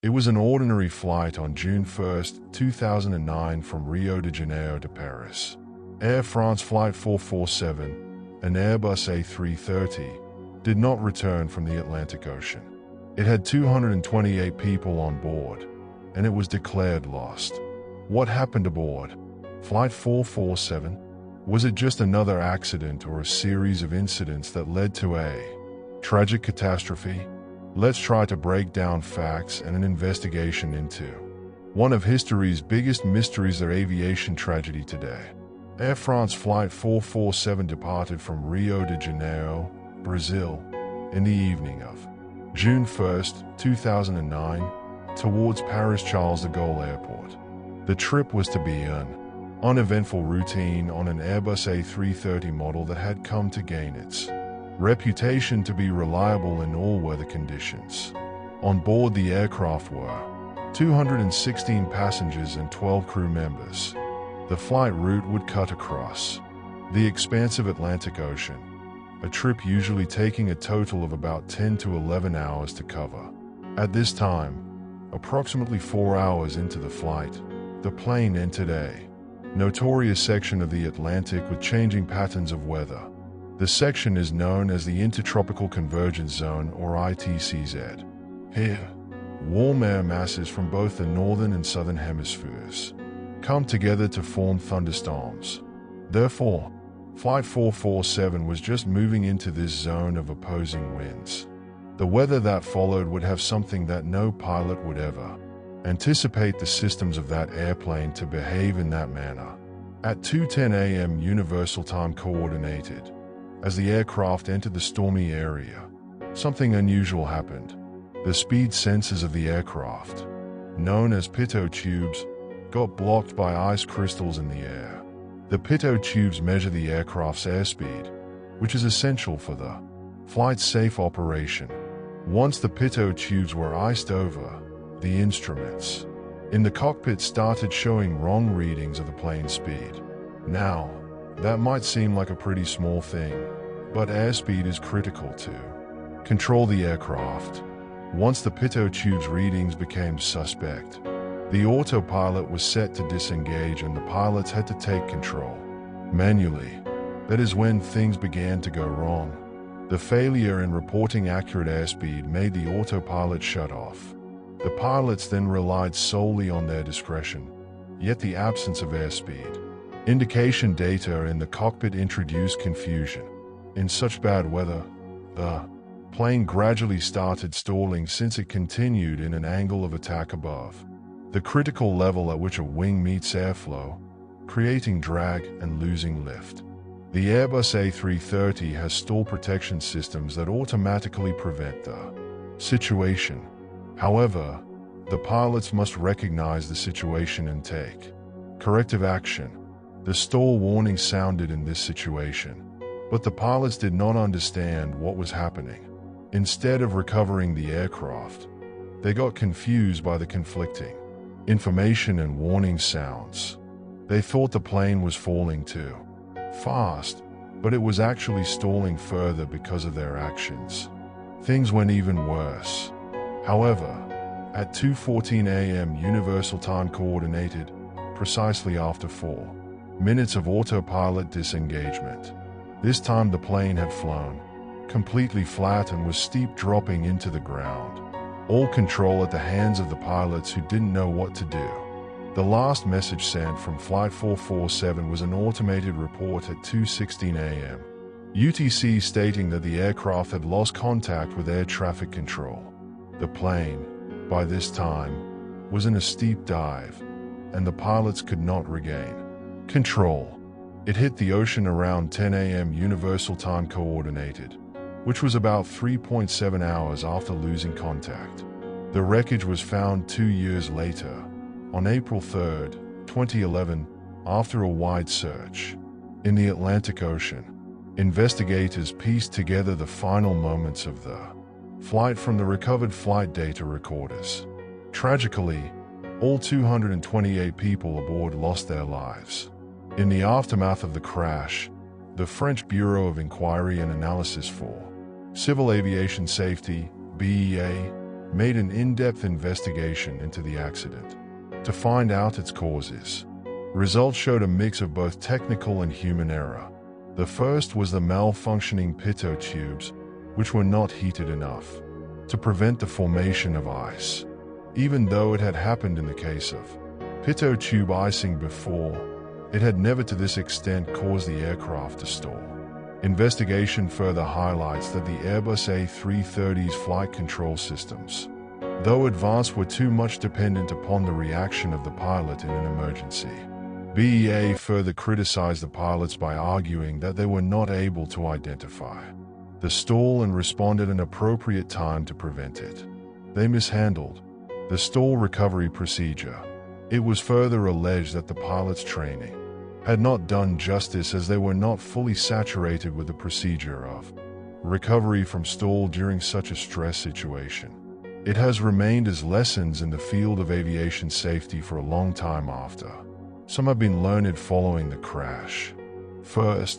It was an ordinary flight on June 1, 2009 from Rio de Janeiro to Paris. Air France Flight 447, an Airbus A330, did not return from the Atlantic Ocean. It had 228 people on board, and it was declared lost. What happened aboard Flight 447? Was it just another accident or a series of incidents that led to a tragic catastrophe? Let's try to break down facts and an investigation into one of history's biggest mysteries of aviation tragedy today. Air France Flight 447 departed from Rio de Janeiro, Brazil, in the evening of June 1, 2009, towards Paris Charles de Gaulle Airport. The trip was to be an uneventful routine on an Airbus A330 model that had come to gain its reputation to be reliable in all weather conditions. On board the aircraft were 216 passengers and 12 crew members. The flight route would cut across the expansive Atlantic Ocean, a trip usually taking a total of about 10 to 11 hours to cover. At this time, approximately 4 hours into the flight, the plane entered a notorious section of the Atlantic with changing patterns of weather. The section is known as the Intertropical Convergence Zone, or ITCZ. Here, warm air masses from both the northern and southern hemispheres come together to form thunderstorms. Therefore, Flight 447 was just moving into this zone of opposing winds. The weather that followed would have something that no pilot would ever anticipate the systems of that airplane to behave in that manner. At 2:10 a.m. Universal Time Coordinated, as the aircraft entered the stormy area, something unusual happened. The speed sensors of the aircraft, known as pitot tubes, got blocked by ice crystals in the air. The pitot tubes measure the aircraft's airspeed, which is essential for the flight's safe operation. Once the pitot tubes were iced over, the instruments in the cockpit started showing wrong readings of the plane's speed. Now, that might seem like a pretty small thing, but airspeed is critical to control the aircraft. Once the pitot tubes readings became suspect, the autopilot was set to disengage and the pilots had to take control manually. That is when things began to go wrong. The failure in reporting accurate airspeed made the autopilot shut off. The pilots then relied solely on their discretion, yet the absence of airspeed indication data in the cockpit introduced confusion. In such bad weather, the plane gradually started stalling since it continued in an angle of attack above the critical level at which a wing meets airflow, creating drag and losing lift. The Airbus A330 has stall protection systems that automatically prevent the situation. However, the pilots must recognize the situation and take corrective action. The stall warning sounded in this situation, but the pilots did not understand what was happening. Instead of recovering the aircraft, they got confused by the conflicting information and warning sounds. They thought the plane was falling too fast, but it was actually stalling further because of their actions. Things went even worse. However, at 2:14 a.m. Universal Time Coordinated, precisely after 4 minutes of autopilot disengagement, this time the plane had flown completely flat and was steep dropping into the ground. All control at the hands of the pilots who didn't know what to do. The last message sent from Flight 447 was an automated report at 2:16 a.m. UTC stating that the aircraft had lost contact with air traffic control. The plane, by this time, was in a steep dive, and the pilots could not regain control. It hit the ocean around 10 a.m. Universal Time Coordinated, which was about 3.7 hours after losing contact. The wreckage was found 2 years later, on April 3, 2011, after a wide search. In the Atlantic Ocean, investigators pieced together the final moments of the flight from the recovered flight data recorders. Tragically, all 228 people aboard lost their lives. In the aftermath of the crash, the French Bureau of Inquiry and Analysis for Civil Aviation Safety, BEA, made an in-depth investigation into the accident to find out its causes. Results showed a mix of both technical and human error. The first was the malfunctioning pitot tubes, which were not heated enough to prevent the formation of ice. Even though it had happened in the case of pitot tube icing before, it had never to this extent caused the aircraft to stall. Investigation further highlights that the Airbus A330's flight control systems, though advanced, were too much dependent upon the reaction of the pilot in an emergency. BEA further criticized the pilots by arguing that they were not able to identify the stall and respond at an appropriate time to prevent it. They mishandled the stall recovery procedure. It was further alleged that the pilots' training had not done justice, as they were not fully saturated with the procedure of recovery from stall during such a stress situation. It has remained as lessons in the field of aviation safety for a long time after. Some have been learned following the crash. First,